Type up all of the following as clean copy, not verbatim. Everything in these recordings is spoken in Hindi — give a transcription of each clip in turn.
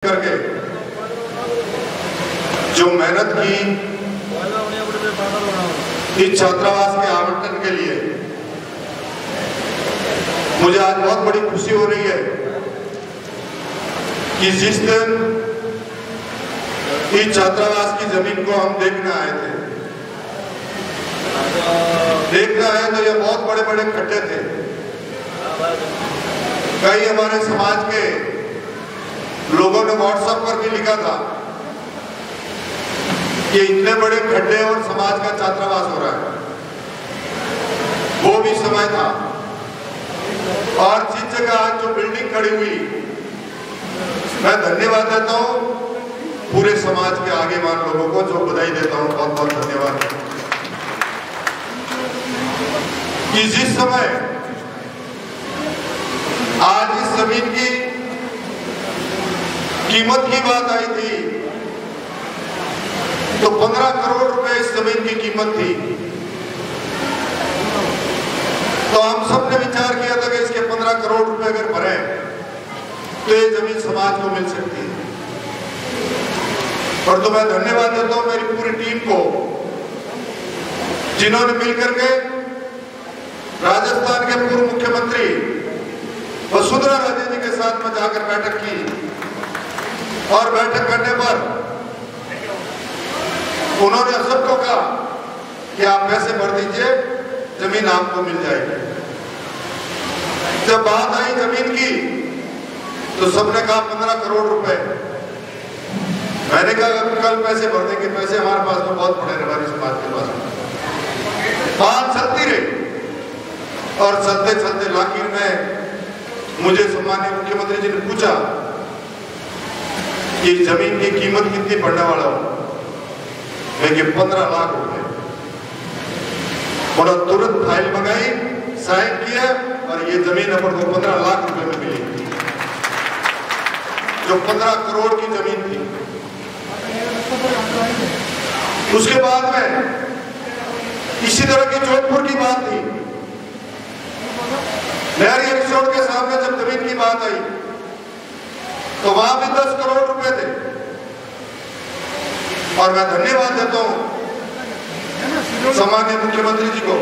करके जो मेहनत की इस छात्रावास के आवंटन के लिए, मुझे आज बहुत बड़ी खुशी हो रही है कि जिस दिन इस छात्रावास की जमीन को हम देखने आए थे, तो ये बहुत बड़े बड़े खड्डे थे। कई हमारे समाज के लोगों ने व्हाट्सएप पर भी लिखा था कि इतने बड़े खड्डे और समाज का छात्रावास हो रहा है। वो भी समय था। और जिस जगह आज जो बिल्डिंग खड़ी हुई, मैं धन्यवाद देता हूं पूरे समाज के आगेवान लोगों को, जो बधाई देता हूं, बहुत बहुत धन्यवाद। कि जिस समय आज इस जमीन की कीमत की बात आई थी, तो 15 करोड़ रुपए इस जमीन की कीमत थी। तो हम सब ने विचार किया था कि इसके 15 करोड़ रुपए अगर भरे तो ये जमीन समाज को मिल सकती है। और तो मैं धन्यवाद देता हूं मेरी पूरी टीम को, जिन्होंने मिलकर के राजस्थान के पूर्व मुख्यमंत्री वसुंधरा राजे जी के साथ में जाकर बैठक की। और बैठक करने पर उन्होंने सबको कहा कि आप पैसे भर दीजिए, जमीन आपको मिल जाएगी। जब बात आई जमीन की, तो सबने कहा 15 करोड़ रुपए। मैंने कहा कल पैसे भर देंगे, पैसे हमारे पास में बहुत पड़े, हमारे समाज के पास में बात चलती रही। और चलते चलते आखिर में मुझे सम्माननीय मुख्यमंत्री जी ने पूछा कि जमीन की कीमत कितनी पड़ने वाला हो। मैं कि 15 लाख रुपए। उन्होंने तुरंत फाइल मंगाई, साइन किया, और ये जमीन अपन को 15 लाख रुपए में मिली, जो 15 करोड़ की जमीन थी। उसके बाद में इसी तरह की जोधपुर की बात थी। नहरी रिसोर्ट के सामने जब जमीन की बात आई, तो वहां भी 10 करोड़ रुपए थे। और मैं धन्यवाद देता हूं सम्माननीय मुख्यमंत्री जी को,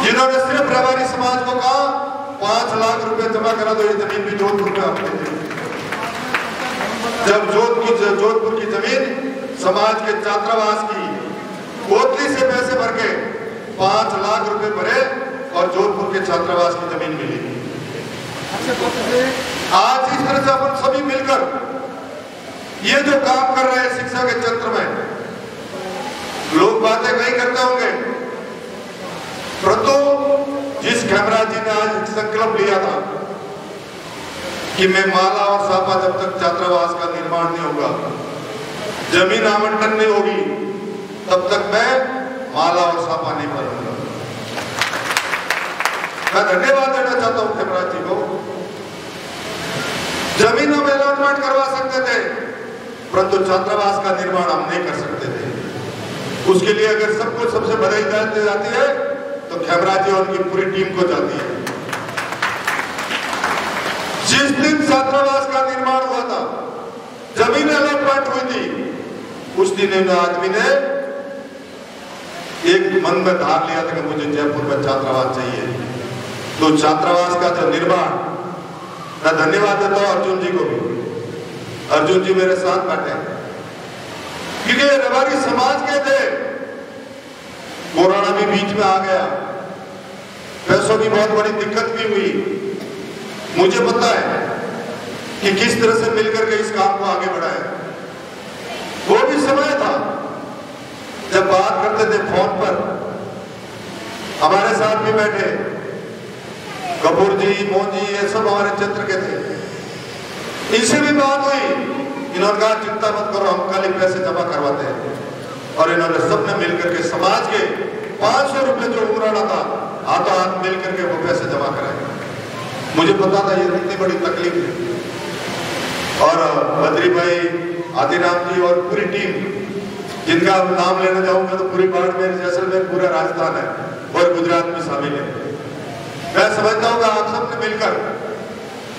जिन्होंने सिर्फ व्यापारी समाज को कहा 5 लाख रुपए जमा करा दो, ये जमीन भी जोधपुर में आप देते। जब जोधपुर की जमीन समाज के छात्रावास की कोतली से पैसे भर के 5 लाख रुपए भरे और जोधपुर के छात्रावास की जमीन मिली। आज इस तरह से अपन सभी मिलकर ये जो काम कर रहे हैं शिक्षा के क्षेत्र में, लोग बातें कहीं करते होंगे, परंतु जिस खेमराज जी ने आज संकल्प लिया था कि मैं माला और सापा जब तक छात्रावास का निर्माण नहीं होगा, जमीन आवंटन नहीं होगी, तब तक मैं माला और सापा नहीं भरूंगा। मैं धन्यवाद देना चाहता हूं खेमराज जी को। जमीन हम अलॉटमेंट करवा सकते थे, परंतु छात्रावास का निर्माण हम नहीं कर सकते थे। उसके लिए अगर सब कुछ सबसे बधाई दी जाती है, तो खेमराज जी और उनकी पूरी टीम को जाती है। जिस दिन छात्रावास का निर्माण हुआ था, जमीन अलॉटमेंट हुई थी, उस दिन इन आदमी ने एक मन में धार लिया था कि मुझे जयपुर में छात्रावास चाहिए। तो छात्रावास का जो निर्माण, मैं धन्यवाद देता हूं अर्जुन जी को भी। अर्जुन जी मेरे साथ बैठे, क्योंकि रबारी समाज के थे। कोरोना भी बीच में आ गया, पैसों की बहुत बड़ी दिक्कत भी हुई। मुझे पता है कि किस तरह से मिलकर के इस काम को आगे बढ़ाए। वो भी समय था जब बात करते थे फोन पर। हमारे साथ भी बैठे कपूर जी, मोहन जी, ये सब हमारे क्षेत्र के थे। इनसे भी बात हुई, इन्होंने कहा चिंता मत करो, हम कल ही पैसे जमा करवाते हैं। और इन्होंने सबने मिलकर के समाज के 500 रुपए जो उमराना था, हाथों हाथ मिलकर के वो पैसे जमा कराए। मुझे पता था ये कितनी बड़ी तकलीफ है। और बद्री भाई, आदिराम जी और पूरी टीम, जिनका नाम लेने जाऊंगा तो पूरी बाड़मेर, जैसलमेर, पूरा राजस्थान है और गुजरात में शामिल है। मैं समझता हूँ कि आप सबने मिलकर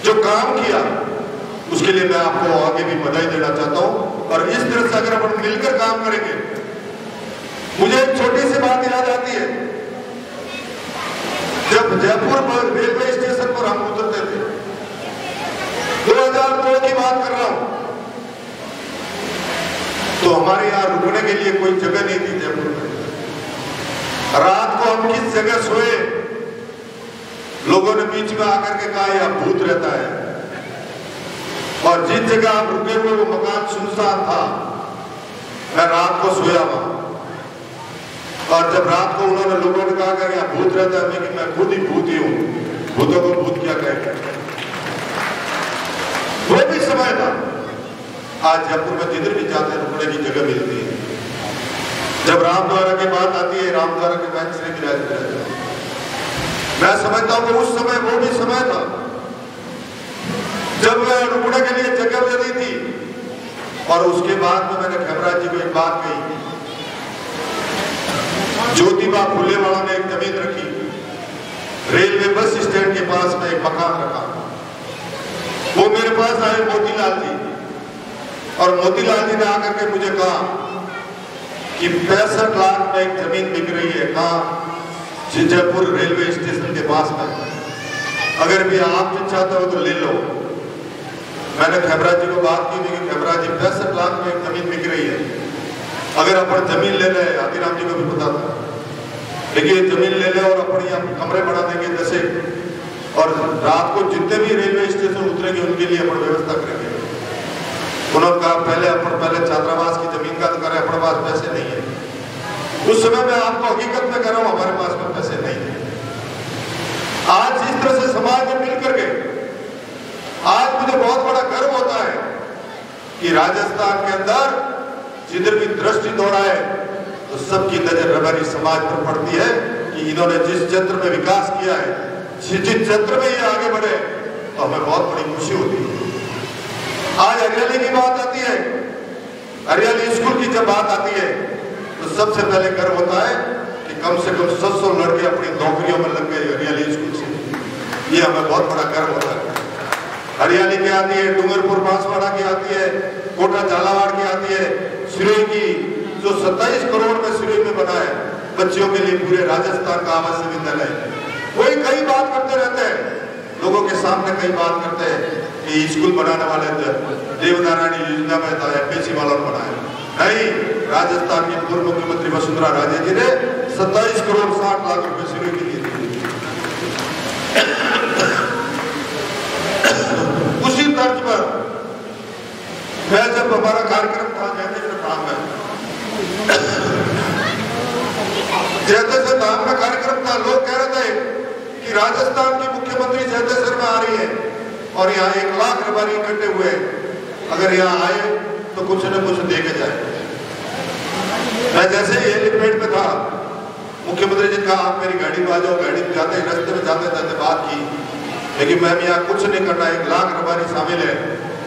जो काम किया, उसके लिए मैं आपको आगे भी बधाई देना चाहता हूं। और इस तरह से अगर अपन मिलकर काम करेंगे, मुझे एक छोटी सी बात याद आती है, जब जयपुर रेलवे स्टेशन पर हम उतरते थे, 2002 की बात कर रहा हूं, तो हमारे यहाँ रुकने के लिए कोई जगह नहीं थी जयपुर में। रात को हम किस जगह सोए, लोगों ने बीच में आकर के कहा यह भूत रहता है। और जिस जगह आप रुके हुए वो मकान सुनसान था, मैं रात को सोया वहां। और जब रात को उन्होंने लोगों ने कहा कि यहाँ भूत रहता है, लेकिन मैं खुद ही भूत ही हूं, भूतों को भूत क्या कहेगा। वो भी समय था। आज जयपुर में जिधर भी जाते हैं रुकने की जगह मिलती है। जब रामद्वारा की बात आती है, रामद्वारा के बैंक से विराज, मैं समझता हूं कि उस समय वो भी समय था जब रुकने के लिए जगह मिली थी। और उसके बाद में मैंने खेमराज जी को एक बात कही, ज्योतिबा फुले वाला ने एक जमीन रखी, रेलवे बस स्टैंड के पास में एक मकान रखा। वो मेरे पास आए मोतीलाल जी, और मोतीलाल जी ने आकर के मुझे कहा कि 65 लाख में एक जमीन बिक रही है, कहा जयपुर रेलवे स्टेशन के पास में, अगर भी आप चाहते हो तो ले लो। मैंने खेमराज जी को बात की थी कि खेमराज जी 65 लाख में एक जमीन बिक रही है, अगर अपन जमीन ले ले, हाथीराम जी को भी पता था, लेकिन जमीन ले ले और अपन यहाँ कमरे बना देंगे जैसे, और रात को जितने भी रेलवे स्टेशन उतरेंगे उनके लिए अपन व्यवस्था करेंगे। उन्होंने कहा पहले छात्रावास की जमीन का तो करें, अपने पास पैसे नहीं है। उस समय मैं आपको हकीकत में कह रहा हूं, हमारे पास में पैसे नहीं है। आज इस तरह से समाज में मिल करके आज मुझे बहुत बड़ा गर्व होता है कि राजस्थान के अंदर जिधर भी दृष्टि दौड़ाए तो सबकी नजर रबारी समाज पर पड़ती है कि इन्होंने जिस क्षेत्र में विकास किया है, जिस क्षेत्र में ये आगे बढ़े, तो हमें बहुत बड़ी खुशी होती है। आज हरियाली की बात आती है, हरियाली स्कूल की जब बात आती है तो सबसे पहले गर्व होता है कि कम से कम 700 लड़के अपनी नौकरियों में लग गए हरियाली स्कूल से। ये हमें बहुत बड़ा गर्व होता है। हरियाली की आती है, डूंगरपुर बांसवाड़ा की आती है, कोटा झालावाड़ की आती है, सिरोही की जो 27 करोड़ में सिरोही में बना है बच्चों के लिए पूरे राजस्थान का आवासीय विद्यालय। वही कई बात करते रहते हैं, लोगों के सामने कई बात करते हैं कि स्कूल बनाने वाले देवनारायण योजना में था, एमपीसी वालों ने बनाया। नहीं, राजस्थान की पूर्व मुख्यमंत्री वसुंधरा राजे जी ने 27 करोड़ 60 लाख रुपए सिरोही के लिए दिए। उसी तर्ज पर मैं जब हमारा कार्यक्रम था जयदेव धाम में, जयदेव धाम में कार्यक्रम था, लोग कह रहे थे कि राजस्थान की मुख्यमंत्री जयदेव में आ रही है और यहाँ 1 लाख रबारी इकट्ठे हुए, अगर यहाँ आए तो कुछ न कुछ दे के जाए। मैं जैसे ही हेलीपैड पे था, मुख्यमंत्री जी ने कहा आप मेरी गाड़ी में आ जाओ। गाड़ी में जाते रास्ते में जाते जाते बात की, लेकिन मैम यहाँ कुछ नहीं करना, 1 लाख रबारी शामिल है,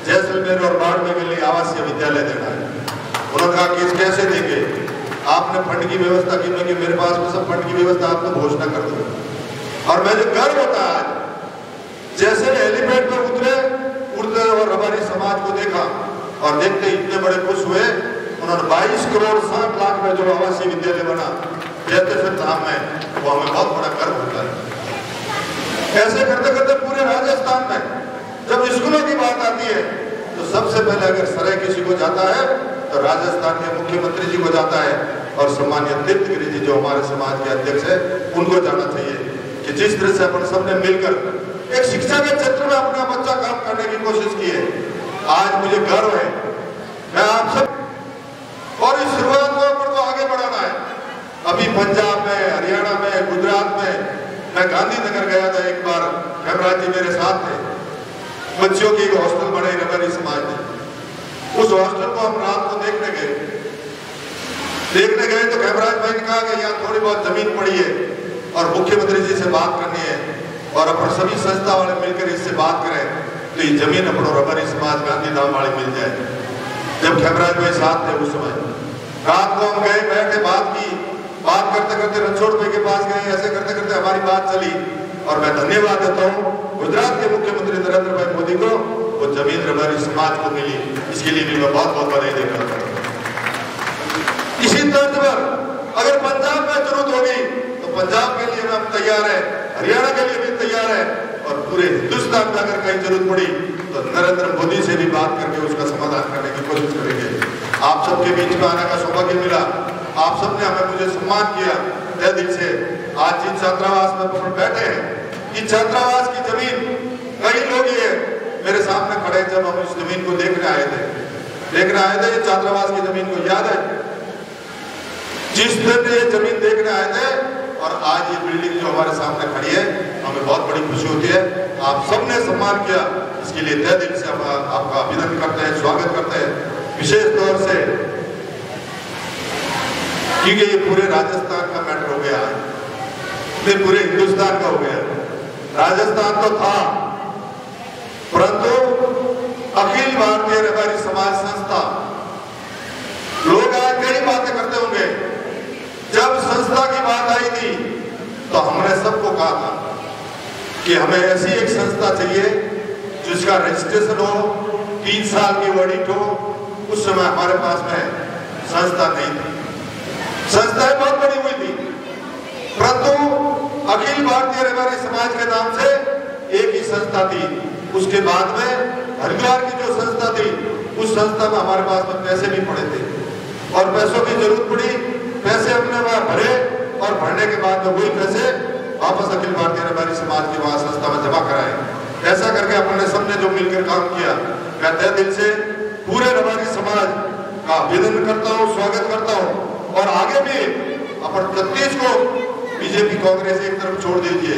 जैसलमेर और बाड़मेर के लिए आवासीय विद्यालय देना है। उन्होंने कहा कि कैसे देंगे, आपने फंड की व्यवस्था की? मैं कि मेरे पास में सब फंड की व्यवस्था, आप तो घोषणा कर दो। और मुझे गर्व होता है जैसे हेलीपैड पर उड़ते और हमारे समाज को देखा और देखते इतने बड़े खुश हुए। उन्होंने 22 करोड़ 60 लाख में जो आवासीय विद्यालय बना जयदेव धाम में, वो हमें बहुत बड़ा गर्व होता है। ऐसे करते करते पूरे राजस्थान में जब स्कूलों की बात आती है तो सबसे पहले अगर सराय किसी को जाता है तो राजस्थान के मुख्यमंत्री जी को जाता है, और सम्मान्य तीर्थगिरी जी जो हमारे समाज के अध्यक्ष है उनको जाना चाहिए कि जिस तरह से अपन सबने मिलकर एक शिक्षा के क्षेत्र में अपना बच्चा काम करने की कोशिश की है। आज मुझे गर्व है, मैं आप सब, और इस शुरुआत को अपन को आगे बढ़ाना है। अभी पंजाब में, हरियाणा में, गुजरात में मैं गांधीनगर गया था एक बार, खेमराज जी मेरे साथ थे। बच्चों की एक हॉस्टल बनाई रबारी समाज ने, उस हॉस्टल को हम रात को देखने गए तो खेमराज भाई ने कहा कि यहाँ थोड़ी बहुत जमीन पड़ी है और मुख्यमंत्री जी से बात करनी है और अपन सभी संस्था वाले मिलकर इससे बात करें तो ये जमीन अपनो रबारी समाज गांधीधाम वाले मिल जाए। जब खेमराज भाई साथ थे उस समय रात को हम गए, बैठे, बात करते करते रणछोड़ भाई के पास गए, ऐसे करते करते हमारी बात चली। और मैं धन्यवाद देता हूँ गुजरात के मुख्यमंत्री नरेंद्र भाई मोदी को वो जमीन रबारी समाज को मिली, इसके लिए भी मैं बहुत बहुत बधाई देता हूँ। इसी तर्ज पर अगर पंजाब में जरूरत होगी तो पंजाब के लिए हम तैयार है, हरियाणा के लिए भी तैयार है, और पूरे हिंदुस्तान में अगर कहीं जरूरत पड़ी तो नरेंद्र मोदी से भी बात करके उसका समाधान करने की कोशिश करेंगे। आप सबके बीच में आने का सौभाग्य मिला, आप सबने मुझे सम्मान किया तहे दिल से। आज जिन छात्रावास में बैठे हैं, इस छात्रावास की जमीन कई लोग ये मेरे सामने खड़े जब हम इस जमीन को देखने आए थे ये छात्रावास की जमीन को याद है जिस दिन ये जमीन देखने आए थे, और आज ये बिल्डिंग जो हमारे सामने खड़ी है, हमें बहुत बड़ी खुशी होती है। आप सबने सम्मान किया, इसके लिए तहे दिल से हम आपका अभिनंदन करते हैं, स्वागत करते हैं। विशेष तौर से क्योंकि ये पूरे राजस्थान का मैटर हो गया, ये पूरे हिंदुस्तान का हो गया। राजस्थान तो था, परंतु अखिल भारतीय रबारी समाज संस्था, लोग आज कई बातें करते होंगे, जब संस्था की बात आई थी तो हमने सबको कहा था कि हमें ऐसी एक संस्था चाहिए जिसका रजिस्ट्रेशन हो, 3 साल की ऑडिट हो। उस समय हमारे पास में संस्था नहीं थी, संस्थाएं बहुत बड़ी हुई थी, परंतु अखिल भारतीय रबारी समाज के नाम से एक ही संस्था थी। उसके बाद में हरिद्वार की जो संस्था थी, उस संस्था में हमारे पास में पैसे भी पड़े थे और पैसों की जरूरत पड़ी, पैसे अपने वहां भरे और भरने के बाद में वही पैसे वापस अखिल भारतीय रबारी समाज की वहां संस्था में जमा कराए। ऐसा करके अपने सबने जो मिलकर काम किया, मैं तहे दिल से पूरे रबारी समाज का अभिनंदन करता हूँ, स्वागत करता हूँ। और आगे भी अपन छत्तीस को बीजेपी कांग्रेस एक तरफ छोड़ दीजिए,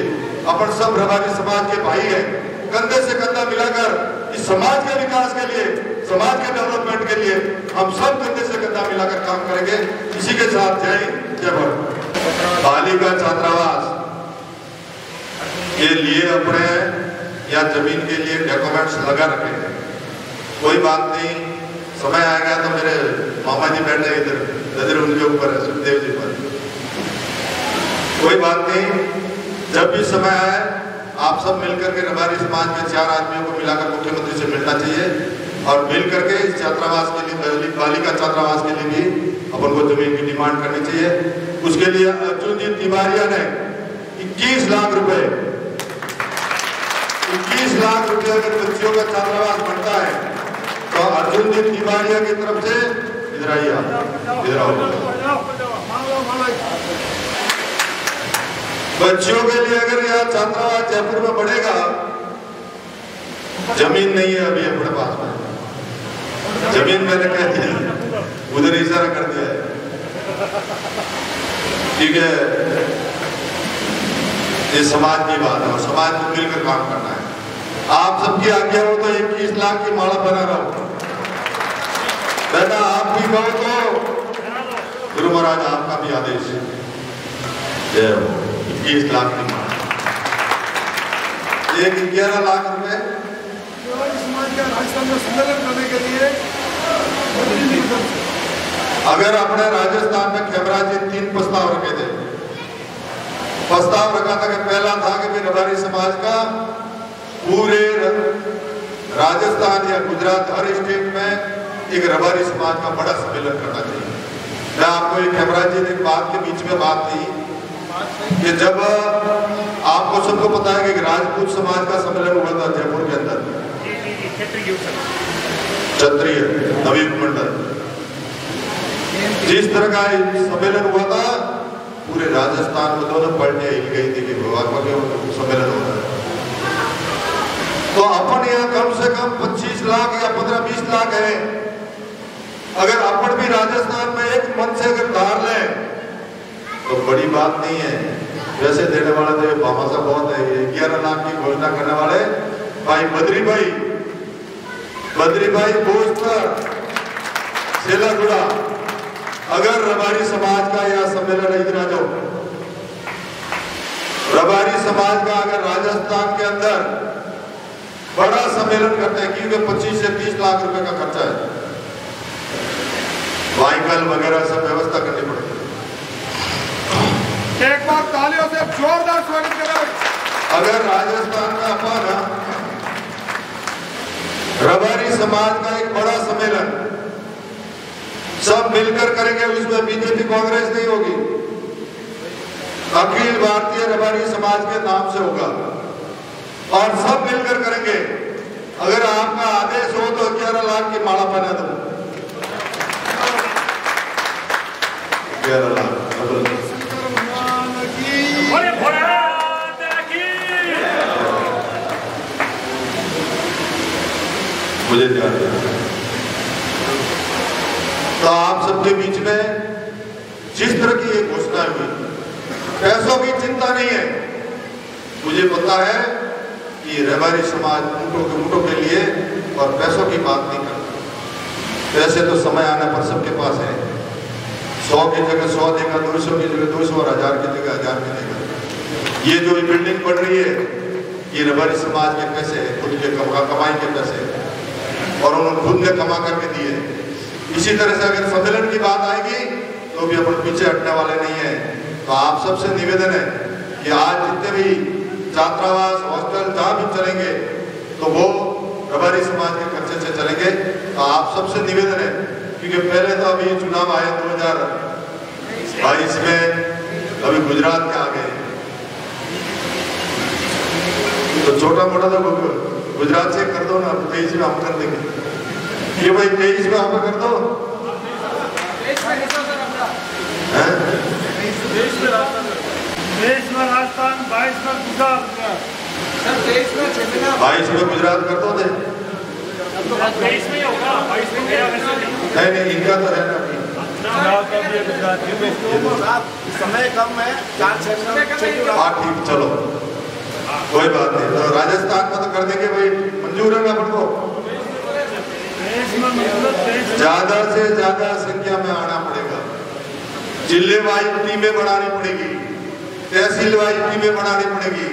अपन सब रबारी समाज के भाई हैं, कंधे से कंधा मिलाकर इस समाज के विकास के लिए, समाज के डेवलपमेंट के लिए हम सब कंधे से कंधा मिलाकर काम करेंगे। इसी के साथ जय भारत। बालिका छात्रावास के लिए अपने या जमीन के लिए डॉक्यूमेंट्स लगा रखे, कोई बात नहीं, समय आएगा तो मेरे मामा जी बैठे इधर नजर उनके ऊपर है, सुखदेव जी पर, कोई बात नहीं। जब भी समय आए आप सब मिलकर के रबारी समाज के 4 आदमियों को मिलाकर मुख्यमंत्री से मिलना चाहिए और मिलकर के इस छात्रावास के लिए, बालिका छात्रावास के लिए भी अपन को जमीन की डिमांड करनी चाहिए। उसके लिए अर्जुन जी तिवारिया ने 21 लाख रुपए, 21 लाख रुपए अगर बच्चियों का छात्रावास बनता है तो अर्जुन जी तिवारिया की तरफ से इधर आइए, इधर आओ। बच्चियों के लिए अगर यह छात्रावास जयपुर में बढ़ेगा, जमीन नहीं है अभी अपने पास में, जमीन मैंने कह दिया, उधर इशारा कर दिया है, ठीक है। ये समाज की बात है और समाज को मिलकर काम करना है। आप सबकी आज्ञा हो तो 21 लाख की माला बना रहा हूं, बेटा आप भी कहो तो गुरु महाराज आपका भी आदेश है, 21 लाख की माला, 11 लाख रुपए राजस्थान में सम्मेलन करने के लिए। अगर अपने राजस्थान में खेमराज जी 3 प्रस्ताव रखे थे, प्रस्ताव रखा था कि पहला था कि रबारी समाज का पूरे राजस्थान या गुजरात हर स्टेट में एक रबारी समाज का बड़ा सम्मेलन करना चाहिए। मैं आपको एक खेमराज जी ने बात के बीच में बात थी कि जब आपको सबको पता है कि राजपूत समाज का सम्मेलन हुआ था जयपुर के अंदर, क्षत्रिय नवीन मंडल, जिस तरह का सम्मेलन हुआ था पूरे राजस्थान में दोनों पार्टियां हिल गई थी कि भगवान का सम्मेलन होता है। तो अपन यहाँ कम से कम 25 लाख या 15-20 लाख है, अगर अपन भी राजस्थान में एक मन से अगर धार लें तो बड़ी बात नहीं है। वैसे देने वाले तो भामाशा बहुत है, 11 लाख की घोषणा करने वाले भाई बद्री भाई भोजपुर सेलागुड़ा, अगर रबारी समाज का यह सम्मेलन इधर आ जाओ, रबारी समाज का अगर राजस्थान के अंदर बड़ा सम्मेलन करते हैं, क्योंकि 25 से 30 लाख रुपए का खर्चा है, व्हीकल वगैरह सब व्यवस्था करनी पड़ेगी। एक बार तालियों से जोरदार स्वागत करें। अगर राजस्थान का अपन रबारी समाज का एक बड़ा सम्मेलन सब मिलकर करेंगे, उसमें बीजेपी कांग्रेस नहीं होगी, अखिल भारतीय रबारी समाज के नाम से होगा और सब मिलकर करेंगे। अगर आपका आदेश हो तो 11 लाख की माला पहना दो। 11 लाख मुझे ध्यान है। तो आप सबके बीच में जिस तरह की ये घोषणा हुई, पैसों की चिंता नहीं है। मुझे पता है कि रबारी समाज मुठों के लिए और पैसों की बात नहीं करता। पैसे तो समय आने पर सबके पास है, 100 की जगह 100 देगा, 200 की जगह 200 और 1000 की जगह 1000 की देगा। ये जो बिल्डिंग बन रही है ये रबारी समाज के पैसे है, खुद के कमाई के पैसे, और उन्होंने खुद ने कमा करके दिए। इसी तरह से अगर सम्मेलन की बात आएगी तो भी अपन पीछे हटने वाले नहीं है। तो आप सबसे निवेदन है कि आज जितने भी छात्रावास, हॉस्टल जहाँ भी चलेंगे तो वो रबारी समाज के खर्चे से चलेंगे। तो आप सबसे निवेदन है, क्योंकि पहले तो अभी चुनाव आए 2022 में, अभी गुजरात के आ गए, तो छोटा मोटा तो गुजरात से कर दो ना, 23 में हम कर देंगे। ये भाई 23 में हम कर दो, 23 में राजस्थान, 22 में गुजरात, 22 में गुजरात कर दो दे। 23 में होगा, 22 में गया नहीं इनका तो है ना, समय कम है, 4-6 हाँ ठीक, चलो कोई बात नहीं। तो राजस्थान में तो कर देंगे भाई, मंजूर है ना अपन को। ज्यादा से ज्यादा संख्या में आना पड़ेगा, जिले वाइज टीमें बनानी पड़ेगी, तहसील वाइज टीमें बनानी पड़ेगी,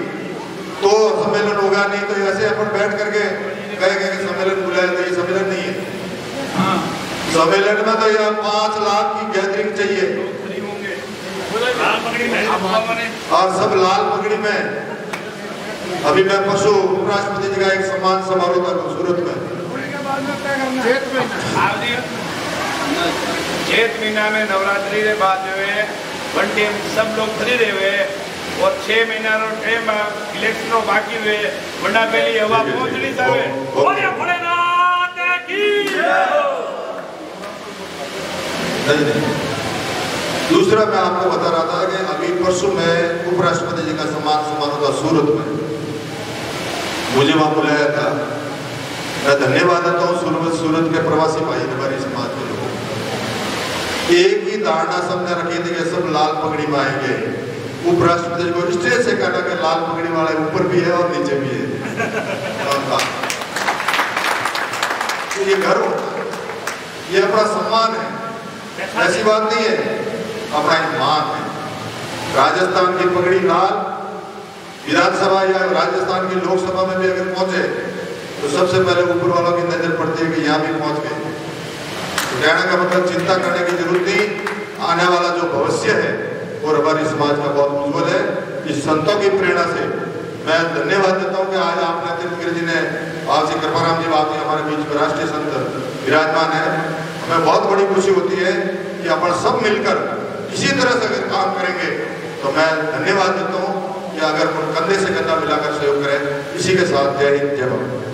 तो सम्मेलन होगा। नहीं तो ऐसे अपन बैठ करके कहेंगे कि सम्मेलन बुलाया, तो ये सम्मेलन नहीं है। सम्मेलन में तो यहाँ 5 लाख की गैदरिंग चाहिए और सब लाल पगड़ी में। अभी मैं परसों उपराष्ट्रपति जी का एक सम्मान समारोह था सूरत में। चैत महीना में नवरात्रि के बाद जो है बंटे सब लोग फ्री रहे और 6 महीना रो टाइम इलेक्शन बाकी हुए, वरना पहली हवा पहुंचनी जावे। बोले भोलेनाथ की नहीं। दूसरा मैं आपको बता रहा था कि अभी परसों में उपराष्ट्रपति जी का सम्मान समारोह था सूरत में, मुझे वहां बुलाया था। मैं धन्यवाद देता हूँ सूरत के प्रवासी भाई रबारी समाज के लोगों। एक ही धारणा सबने रखी थी कि सब लाल पगड़ी में आएंगे। उपराष्ट्रपति जी को स्टेज से कहना कि लाल पगड़ी वाले ऊपर भी है और नीचे भी है। तो ये घर होता है, ये अपना सम्मान है, ऐसी बात नहीं है, अपना एक मान है। राजस्थान की पगड़ी लाल, विधानसभा या राजस्थान की लोकसभा में भी अगर पहुंचे तो सबसे पहले ऊपर वालों की नजर पड़ती है कि यहाँ भी पहुंच गए। तो कहने का मतलब चिंता करने की जरूरत नहीं। आने वाला जो भविष्य है वो रबारी समाज का बहुत उज्जवल है। इस संतों की प्रेरणा से मैं धन्यवाद देता हूँ कि आज आपने तीर्थगिरी जी ने, आप श्री कृपाराम जी बाबू हमारे बीच में राष्ट्रीय संत विराजमान है। हमें बहुत बड़ी खुशी होती है कि अपन सब मिलकर इसी तरह से अगर काम करेंगे तो मैं धन्यवाद देता हूँ कि अगर कंधे से कंधा मिलाकर सहयोग करें। इसी के साथ जय हिंद, जय भारत।